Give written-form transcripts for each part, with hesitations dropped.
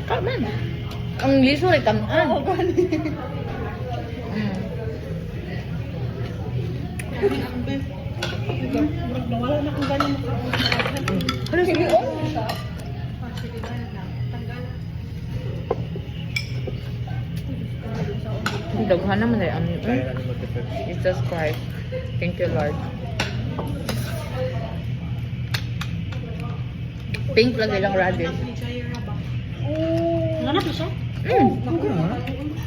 Kaman. Ang liso rin tamaan. Oo, gani. Nawala na kung gano'n Hala, sige. Daghan naman ay amin. Jesus Christ. Thank you, Lord. Pink lang ilang radish. Nanap na siya?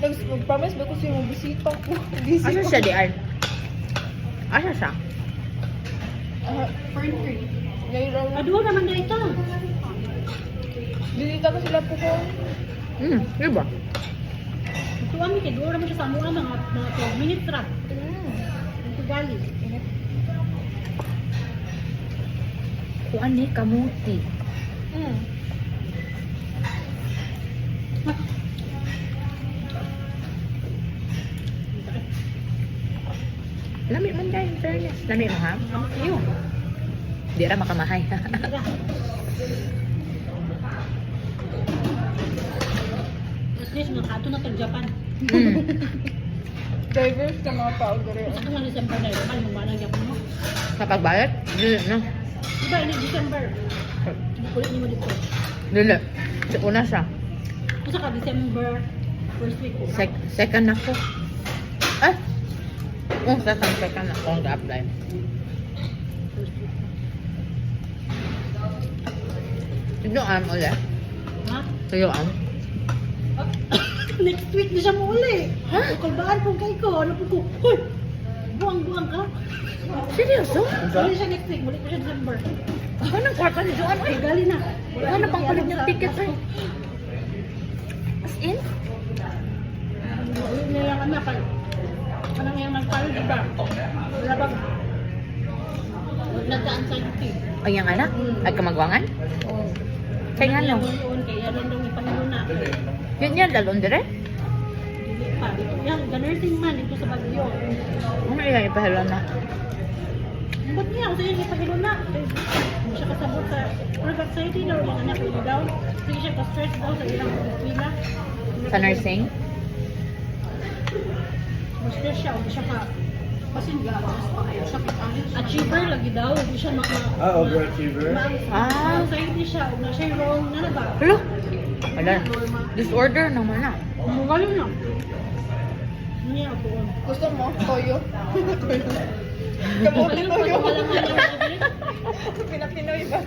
Nag-promise ba ko siya magbisita ko? Asa siya di ay? Asa siya? Fern tree. Ngayon lang. Aduwa naman na ito. Bisita ko sila po ko. Di ba? Ito kami, kaya doon naman siya sa mga 12 minutes ra. Ito gali. Kuan ni kamuti. Lami man dahil, in fairness. Lami mo ha? Ayun. Di ra makamahay. At least, nakato na tag-Japan. Diverse ka mga tao gari. Isa ka nga December na yun, yung manang Japan mo. Kapag bayad? Dili na. Diba, ini December. Hindi kulit niyo mo dito. Dili. Una siya. Kasi ka December, first week ko. Second ako. Ah! Kung second ako ang ga-apply. First week. Tuyuan ulit. Ha? Tuyuan. Next week na siya mo uli. Ha? Kulbaan po kay ko. Ano po ko? Hoy! Buang-buang ka. Seryoso? Muli siya next week. Muli ko siya December. Anong kwarta ni Joan? Ay, gali na. Ano pang palit ng ticket sa'yo? As in? Ulit niya lang kami. Anong yung nagpalo, diba? Wala bang nagdaan sa iti. Ay, yung anak? Ay, kamagwangan? Oo. Kaya nga no? Kaya lang daw ipanalo na. Yun yan, dalon dire? Dili pa. Yan, ga-nursing man ito sa Baguio. Ano yung ipahalo na? Ba't niya? Kasi yun ipahilo na. Hindi siya kasabot sa product safety daw. Yung anak ko daw. Sige siya ka-stress daw sa ilang pila. Sa nursing? Ma-stress siya. Hindi siya ka achiever lagi daw. Hindi siya Overachiever. Ah. Anxiety siya. Huwag na siya wrong na ba? Hello? Wala. Disorder naman na. Magaling na. Niya ako. Gusto mo? Toyo? Kamuti Magaling toyo. ko. Wala nga niya. Pinapinoy ba?